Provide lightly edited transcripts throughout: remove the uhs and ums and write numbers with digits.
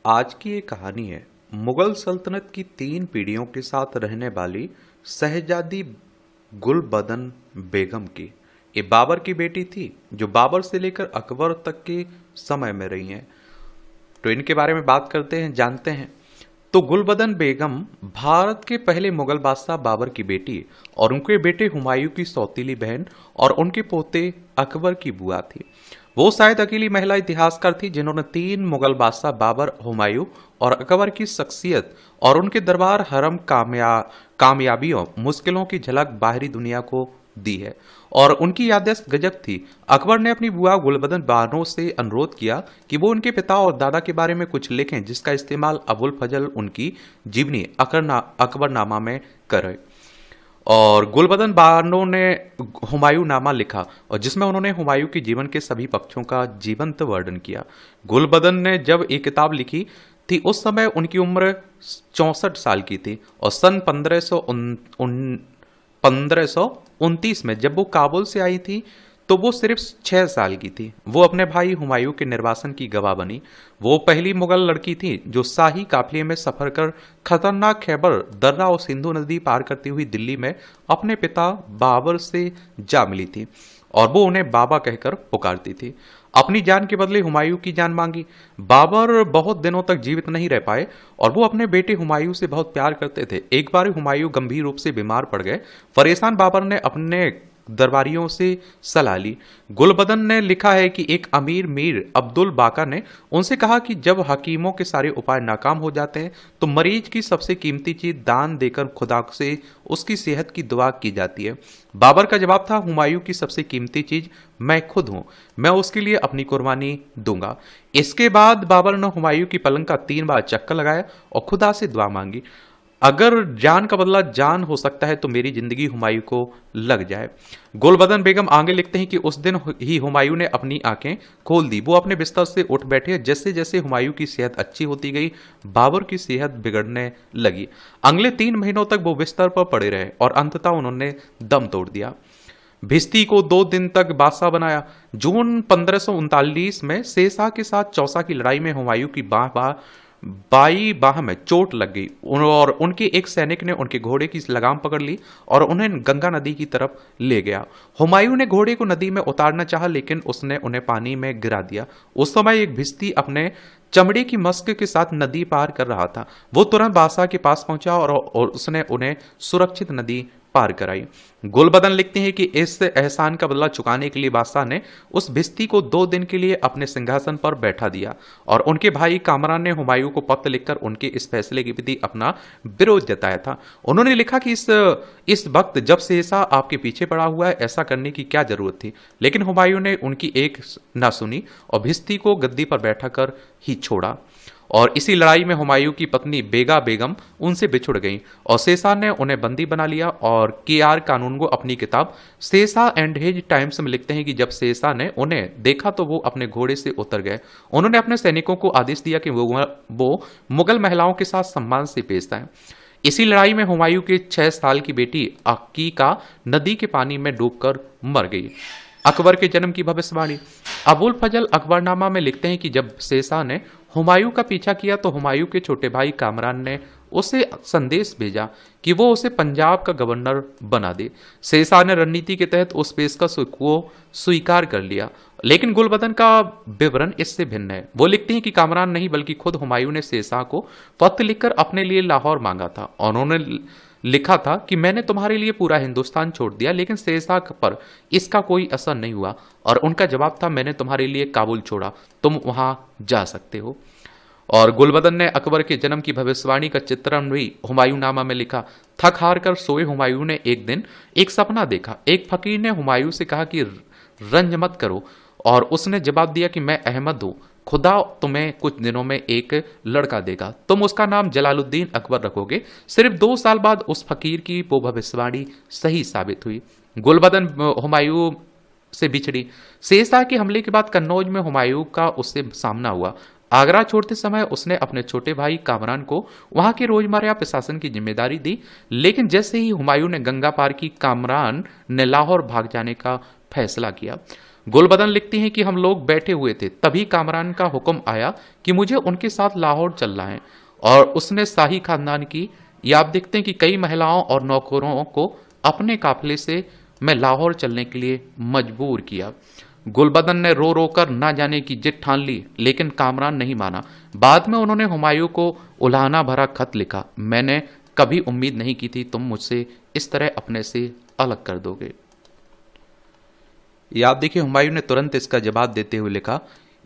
आज की ये कहानी है मुगल सल्तनत की 3 पीढ़ियों के साथ रहने वाली शहजादी गुलबदन बेगम की। ये बाबर की बेटी थी जो बाबर से लेकर अकबर तक के समय में रही हैं। तो इनके बारे में बात करते हैं, जानते हैं। तो गुलबदन बेगम भारत के पहले मुगल बादशाह बाबर की बेटी और उनके बेटे हुमायूं की सौतीली बहन और उनके पोते अकबर की बुआ थी। वो शायद अकेली महिला इतिहासकार थी जिन्होंने 3 मुगल बादशाह बाबर, हुमायूं और अकबर की शख्सियत और उनके दरबार हरम कामयाबियों मुश्किलों की झलक बाहरी दुनिया को दी है। और उनकी याददाश्त गजब थी। अकबर ने अपनी बुआ गुलबदन बानो से अनुरोध किया कि वो उनके पिता और दादा के बारे में कुछ लिखें, जिसका इस्तेमाल अबुल फजल उनकी जीवनी अकबरनामा में करे। और गुलबदन बानो ने हुमायूं नामा लिखा और जिसमें उन्होंने हुमायूं के जीवन के सभी पक्षों का जीवंत वर्णन किया। गुलबदन ने जब ये किताब लिखी थी उस समय उनकी उम्र 64 साल की थी और सन 1529 में जब वो काबुल से आई थी तो वो सिर्फ 6 साल की थी। वो अपने भाई हुमायूं के निर्वासन की गवाह बनी। वो पहली मुगल लड़की थी जो शाही काफिले में सफर कर खतरनाक खैबर दर्रा और सिंधु नदी पार करती हुई दिल्ली में अपने पिता बाबर से जा मिली थी और वो उन्हें बाबा कहकर पुकारती थी। अपनी जान के बदले हुमायूं की जान मांगी। बाबर बहुत दिनों तक जीवित नहीं रह पाए और वो अपने बेटे हुमायूं से बहुत प्यार करते थे। एक बार हुमायूं गंभीर रूप से बीमार पड़ गए। परेशान बाबर ने अपने दरबारियों से सलाह ली। गुलबदन ने लिखा है कि एक अमीर मीर अब्दुल बाका ने उनसे कहा कि जब हकीमों के सारे उपाय नाकाम हो जाते हैं तो मरीज की सबसे कीमती चीज दान देकर खुदा से उसकी सेहत की दुआ की जाती है। बाबर का जवाब था, हुमायूं की सबसे कीमती चीज मैं खुद हूं, मैं उसके लिए अपनी कुर्बानी दूंगा। इसके बाद बाबर ने हुमायूं की पलंग का 3 बार चक्कर लगाया और खुदा से दुआ मांगी, अगर जान का बदला जान हो सकता है तो मेरी जिंदगी हुमायूं को लग जाए। गुलबदन बेगम आगे लिखते हैं कि उस दिन ही हुमायूं ने अपनी आंखें खोल दी। वो अपने बिस्तर से उठ बैठे। जैसे जैसे हुमायूं की सेहत अच्छी होती गई बाबर की सेहत बिगड़ने लगी। अगले 3 महीनों तक वो बिस्तर पर पड़े रहे और अंततः उन्होंने दम तोड़ दिया। भिस्ती को 2 दिन तक बादशाह बनाया। जून 1539 में शेरशाह के साथ चौसा की लड़ाई में हुमायूं की बाई बाह में चोट लग गई और उनके एक सैनिक ने उनके घोड़े की लगाम पकड़ ली और उन्हें गंगा नदी की तरफ ले गया। हुमायूं ने घोड़े को नदी में उतारना चाहा लेकिन उसने उन्हें पानी में गिरा दिया। उस समय एक भिस्ती अपने चमड़े की मस्क के साथ नदी पार कर रहा था। वो तुरंत बादशाह के पास पहुंचा और उसने उन्हें सुरक्षित नदी पार कराई। गुलबदन लिखते हैं कि इस एहसान का बदला चुकाने के लिए बादशाह ने उस भिस्ती को 2 दिन के लिए अपने सिंहासन पर बैठा दिया और उनके भाई कामरान ने हुमायूं को पत्र लिखकर उनके इस फैसले के प्रति अपना विरोध जताया था। उन्होंने लिखा कि इस वक्त जब शेरशाह आपके पीछे पड़ा हुआ है ऐसा करने की क्या जरूरत थी, लेकिन हुमायूं ने उनकी एक ना सुनी और भिस्ती को गद्दी पर बैठा कर ही छोड़ा। और इसी लड़ाई में हुमायूं की पत्नी बेगा बेगम उनसे बिछुड़ गई और शेरशाह ने उन्हें बंदी बना लिया। और के.आर. कानूनगो अपनी किताब शेरशाह एंड हिज टाइम्स में लिखते हैं कि जब शेरशाह ने उन्हें देखा तो वो अपने घोड़े से उतर गए। उन्होंने अपने सैनिकों को आदेश दिया कि वो मुगल महिलाओं के साथ सम्मान से पेश आए। इसी लड़ाई में हुमायूं की 6 साल की बेटी अकीका नदी के पानी में डूबकर मर गई। अकबर के जन्म की भविष्यवाणी। अबुल फजल अकबरनामा में लिखते हैं कि जब शेरशाह ने हुमायूं का पीछा किया तो हुमायूं के छोटे भाई कामरान ने उसे संदेश भेजा कि वो उसे पंजाब का गवर्नर बना दे। शेरशाह ने रणनीति के तहत उस पेशकश को स्वीकार कर लिया, लेकिन गुलबदन का विवरण इससे भिन्न है। वो लिखते हैं कि कामरान नहीं बल्कि खुद हुमायूं ने शेरशाह को पत्र लिखकर अपने लिए लाहौर मांगा था और उन्होंने लिखा था कि मैंने तुम्हारे लिए पूरा हिंदुस्तान छोड़ दिया, लेकिन शेरशाह पर इसका कोई असर नहीं हुआ। और उनका जवाब था, मैंने तुम्हारे लिए काबुल छोड़ा, तुम वहां जा सकते हो। और गुलबदन ने अकबर के जन्म की भविष्यवाणी का चित्रण भी हुमायूं नामा में लिखा। थक हार कर सोए हुमायूं ने एक दिन एक सपना देखा। एक फकीर ने हुमायूं से कहा कि रंज मत करो और उसने जवाब दिया कि मैं अहमद हूं, खुदा तुम्हें कुछ दिनों में एक लड़का देगा, तुम उसका नाम जलालुद्दीन अकबर रखोगे। सिर्फ 2 साल बाद उस फकीर की वो भविष्यवाणी सही साबित हुई। गुलबदन हुमायूं से बिछड़ी। शेरशाह के हमले के बाद कन्नौज में हुमायूं का उससे सामना हुआ। आगरा छोड़ते समय उसने अपने छोटे भाई कामरान को वहां के रोजमर्रा प्रशासन की जिम्मेदारी दी, लेकिन जैसे ही हुमायूं ने गंगा पार की कामरान ने लाहौर भाग जाने का फैसला किया। गुलबदन लिखती हैं कि हम लोग बैठे हुए थे, तभी कामरान का हुक्म आया कि मुझे उनके साथ लाहौर चलना है, और उसने शाही खानदान की, या आप देखते हैं कि कई महिलाओं और नौकरों को अपने काफिले से मैं लाहौर चलने के लिए मजबूर किया। गुलबदन ने रो रो कर ना जाने की जिद ठान ली, लेकिन कामरान नहीं माना। बाद में उन्होंने हुमायूं को उलाहना भरा खत लिखा, मैंने कभी उम्मीद नहीं की थी तुम मुझसे इस तरह अपने से अलग कर दोगे। ये आप देखिए, हुमायूं ने तुरंत इसका जवाब देते हुए लिखा,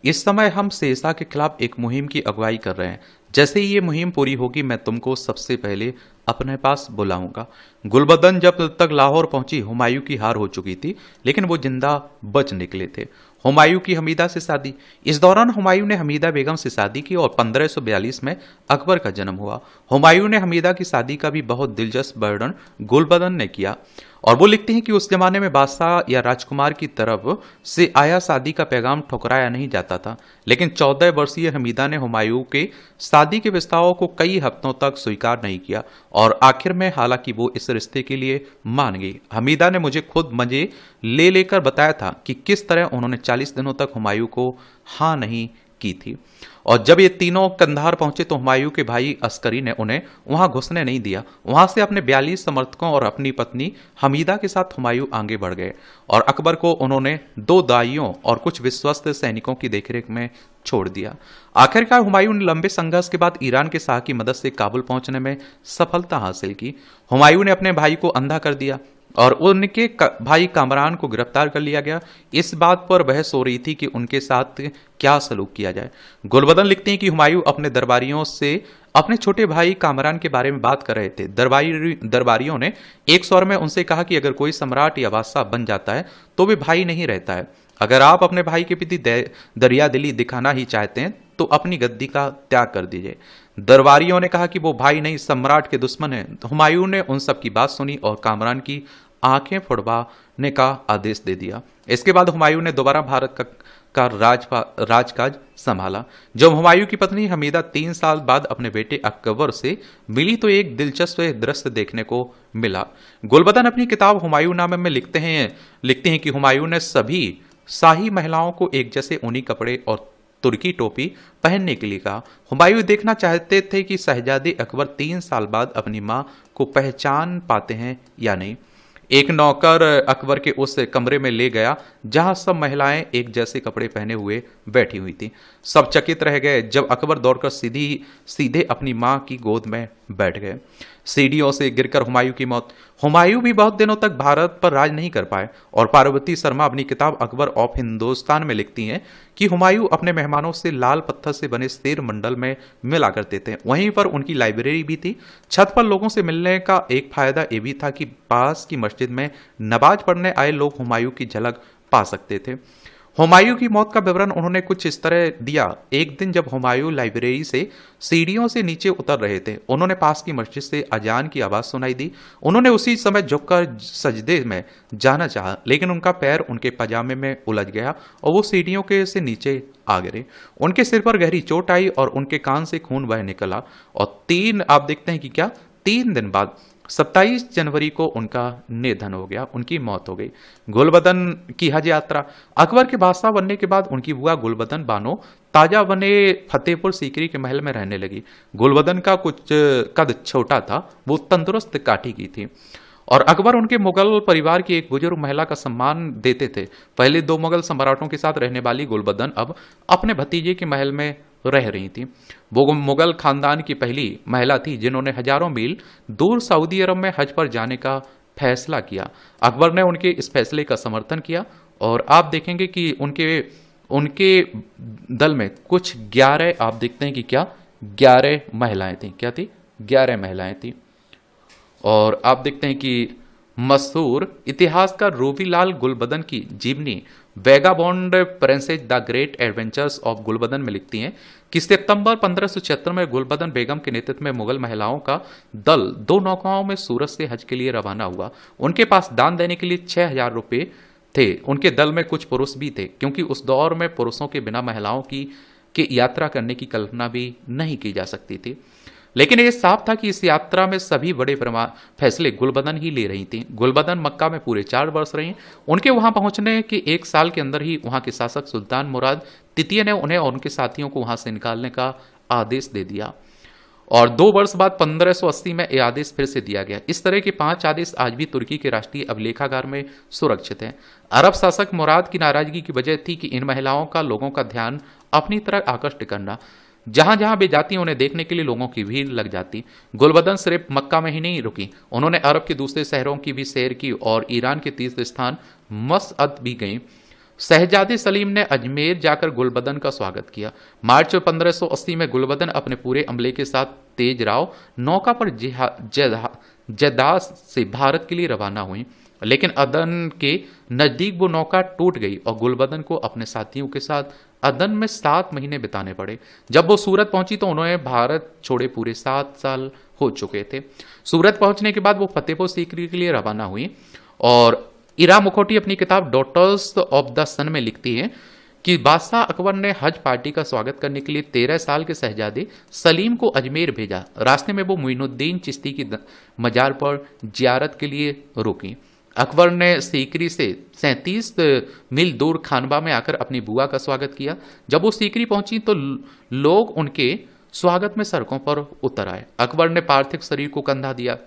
इस समय हम शेरशाह के खिलाफ एक मुहिम की अगुवाई कर रहे हैं। जैसे ही ये मुहिम पूरी होगी मैं तुमको सबसे पहले अपने पास बुलाऊंगा। गुलबदन जब तक लाहौर पहुंची हुमायूं की हार हो चुकी थी, लेकिन वो जिंदा बच निकले थे। हुमायूं की हमीदा से शादी। इस दौरान हुमायूं ने हमीदा बेगम से शादी की और 1542 में अकबर का जन्म हुआ। हुमायूं ने हमीदा की शादी का भी बहुत दिलचस्प वर्णन गुलबदन ने किया, और वो लिखते हैं कि उस जमाने में बादशाह या राजकुमार की तरफ से आया शादी का पैगाम ठुकराया नहीं जाता था, लेकिन 14 वर्षीय हमीदा ने हुमायूं के शादी के प्रस्ताव को कई हफ्तों तक स्वीकार नहीं किया, और आखिर में हालांकि वो इस रिश्ते के लिए मान गई। हमीदा ने मुझे खुद मजे ले लेकर बताया था कि किस तरह उन्होंने 40 दिनों तक हुमायूं को हाँ नहीं की थी, और जब ये तीनों कंधार पहुंचे तो हुमायूं के भाई अस्करी ने उन्हें वहां घुसने नहीं दिया। वहां से अपने 42 समर्थकों और अपनी पत्नी हमीदा के साथ हुमायूं आगे बढ़ गए, और अकबर को उन्होंने 2 दाइयों और कुछ विश्वस्त सैनिकों की देखरेख में छोड़ दिया। आखिरकार हुमायूं ने लंबे संघर्ष के बाद ईरान के शाह की मदद से काबुल पहुंचने में सफलता हासिल की। हुमायूं ने अपने भाई को अंधा कर दिया और उनके भाई कामरान को गिरफ्तार कर लिया गया। इस बात पर बहस हो रही थी कि उनके साथ क्या सलूक किया जाए। गुलबदन लिखते हैं कि हुमायूं अपने दरबारियों से अपने छोटे भाई कामरान के बारे में बात कर रहे थे। दरबारियों ने एक स्वर में उनसे कहा कि अगर कोई सम्राट या बादशाह बन जाता है तो वे भाई नहीं रहता है। अगर आप अपने भाई के प्रति दरिया दिली दिखाना ही चाहते हैं तो अपनी गद्दी का त्याग कर दीजिए। दरबारियों ने कहा कि वो भाई नहीं सम्राट के दुश्मन हैं। हुमायूं ने उन सब की बात सुनी और कामरान की आंखें फुड़वाने का आदेश दे दिया। इसके बाद हुमायूं ने दोबारा भारत का राजकाज संभाला। जब हुमायूं की पत्नी हमीदा 3 साल बाद अपने बेटे अकबर से मिली तो एक दिलचस्प दृश्य देखने को मिला। गुलबदन अपनी किताब हुमायूं नामे में लिखते हैं कि हुमायूं ने सभी शाही महिलाओं को एक जैसे ऊनी कपड़े और तुर्की टोपी पहनने के लिए कहा। हुमायूं देखना चाहते थे कि शहजादे अकबर 3 साल बाद अपनी मां को पहचान पाते हैं या नहीं। एक नौकर अकबर के उस कमरे में ले गया जहां सब महिलाएं एक जैसे कपड़े पहने हुए बैठी हुई थी। सब चकित रह गए जब अकबर दौड़कर सीधे अपनी मां की गोद में बैठ गए। सीढ़ियों से गिरकर हुमायूं की मौत। हुमायूं भी बहुत दिनों तक भारत पर राज नहीं कर पाए, और पार्वती शर्मा अपनी किताब अकबर ऑफ हिंदुस्तान में लिखती हैं कि हुमायूं अपने मेहमानों से लाल पत्थर से बने शेर मंडल में मिला करते थे। वहीं पर उनकी लाइब्रेरी भी थी। छत पर लोगों से मिलने का एक फायदा ये भी था कि पास की मस्जिद में नमाज पढ़ने आए लोग हुमायूं की झलक पा सकते थे। हुमायूं की मौत का विवरण उन्होंने कुछ इस तरह दिया। एक दिन जब हुमायूं लाइब्रेरी से सीढ़ियों से नीचे उतर रहे थे, उन्होंने पास की मस्जिद से अजान की आवाज सुनाई दी। उन्होंने उसी समय झुककर सजदे में जाना चाहा, लेकिन उनका पैर उनके पजामे में उलझ गया और वो सीढ़ियों के से नीचे आ गिरे। उनके सिर पर गहरी चोट आई और उनके कान से खून बह निकला, और आप देखते हैं कि क्या 3 दिन बाद 27 जनवरी को उनका निधन हो गया, उनकी मौत हो गई। गुलबदन की हज यात्रा। अकबर के बादशाह बनने के बाद उनकी बुआ गुलबदन बानो ताजा बने फतेहपुर सीकरी के महल में रहने लगी। गुलबदन का कुछ कद छोटा था, वो तंदुरुस्त काठी की थी, और अकबर उनके मुगल परिवार की एक बुजुर्ग महिला का सम्मान देते थे। पहले 2 मुगल सम्राटों के साथ रहने वाली गुलबदन अब अपने भतीजे के महल में रह रही थी। वो मुगल खानदान की पहली महिला थी जिन्होंने हजारों मील दूर सऊदी अरब में हज पर जाने का फैसला किया। अकबर ने उनके इस फैसले का समर्थन किया, और आप देखेंगे कि उनके दल में कुछ 11 आप देखते हैं कि क्या 11 महिलाएं थी। क्या थी? 11 महिलाएं थी। और आप देखते हैं कि मशहूर इतिहासकार रूबीलाल गुलबदन की जीवनी vagabond princess the great adventures of Gulbadan में लिखती हैं कि सितंबर 1576 में गुलबदन बेगम के नेतृत्व में मुगल महिलाओं का दल 2 नौकाओं में सूरत से हज के लिए रवाना हुआ। उनके पास दान देने के लिए 6000 रुपये थे। उनके दल में कुछ पुरुष भी थे, क्योंकि उस दौर में पुरुषों के बिना महिलाओं की यात्रा करने की कल्पना भी नहीं की जा सकती थी। लेकिन ये साफ था कि इस यात्रा में सभी बड़े फैसले गुलबदन ही ले रही थी। गुलबदन मक्का में पूरे 4 वर्ष रही। उनके वहां पहुंचने के 1 साल के अंदर ही वहां के शासक सुल्तान मुराद तृतीय ने उन्हें और उनके साथियों को वहां से निकालने का आदेश दे दिया और 2 वर्ष बाद 1580 में यह आदेश फिर से दिया गया। इस तरह के 5 आदेश आज भी तुर्की के राष्ट्रीय अभिलेखागार में सुरक्षित हैं। अरब शासक मुराद की नाराजगी की वजह थी कि इन महिलाओं का लोगों का ध्यान अपनी तरफ आकर्षित करना। जहां जहां वे जाती उन्हें देखने के लिए लोगों की भीड़ लग जाती। गुलबदन सिर्फ मक्का में ही नहीं रुकी, उन्होंने अरब के दूसरे शहरों की भी सैर की और ईरान के तीसरे स्थान मसअद भी गई। शहजादे सलीम ने अजमेर जाकर गुलबदन का स्वागत किया। मार्च 1580 में गुलबदन अपने पूरे अमले के साथ तेज राव नौका पर जद्दा से भारत के लिए रवाना हुई, लेकिन अदन के नजदीक वो नौका टूट गई और गुलबदन को अपने साथियों के साथ अदन में 7 महीने बिताने पड़े। जब वो सूरत पहुंची तो उन्होंने भारत छोड़े पूरे 7 साल हो चुके थे। सूरत पहुंचने के बाद वो फतेहपुर सीकरी के लिए रवाना हुई और इरा मुखोटी अपनी किताब डॉटर्स ऑफ द सन में लिखती है कि बादशाह अकबर ने हज पार्टी का स्वागत करने के लिए 13 साल के शहजादे सलीम को अजमेर भेजा। रास्ते में वो मोइनुद्दीन चिश्ती की मजार पर जियारत के लिए रुकी। अकबर ने सीकरी से 37 मील दूर खानबा में आकर अपनी बुआ का स्वागत किया। जब वो सीकरी पहुंची तो लोग उनके स्वागत में सड़कों पर उतर आए। अकबर ने पार्थिव शरीर को कंधा दिया।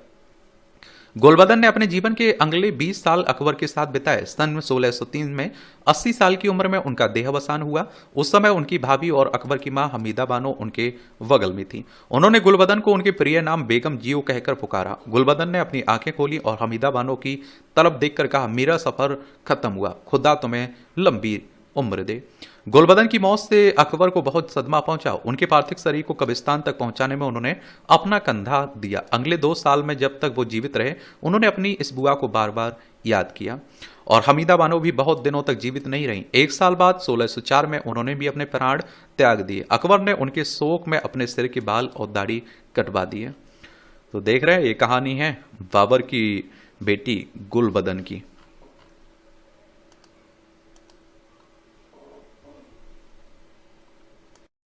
गुलबदन ने अपने जीवन के अगले 20 साल अकबर के साथ बिताए। सन 1603 में 80 साल की उम्र में उनका देहावसान हुआ। उस समय उनकी भाभी और अकबर की मां हमीदा बानो उनके बगल में थी। उन्होंने गुलबदन को उनके प्रिय नाम बेगम जियो कहकर पुकारा। गुलबदन ने अपनी आंखें खोली और हमीदा बानो की तरफ देखकर कहा, मेरा सफर खत्म हुआ, खुदा तुम्हें लंबी उम्र दे। गुलबदन की मौत से अकबर को बहुत सदमा पहुंचा। उनके पार्थिव शरीर को कब्रिस्तान तक पहुंचाने में उन्होंने अपना कंधा दिया। अगले 2 साल में जब तक वो जीवित रहे उन्होंने अपनी इस बुआ को बार बार याद किया और हमीदा बानो भी बहुत दिनों तक जीवित नहीं रही। 1 साल बाद 1604 में उन्होंने भी अपने प्राण त्याग दिए। अकबर ने उनके शोक में अपने सिर के बाल और दाढ़ी कटवा दिए। तो देख रहे हैं, ये कहानी है बाबर की बेटी गुलबदन की।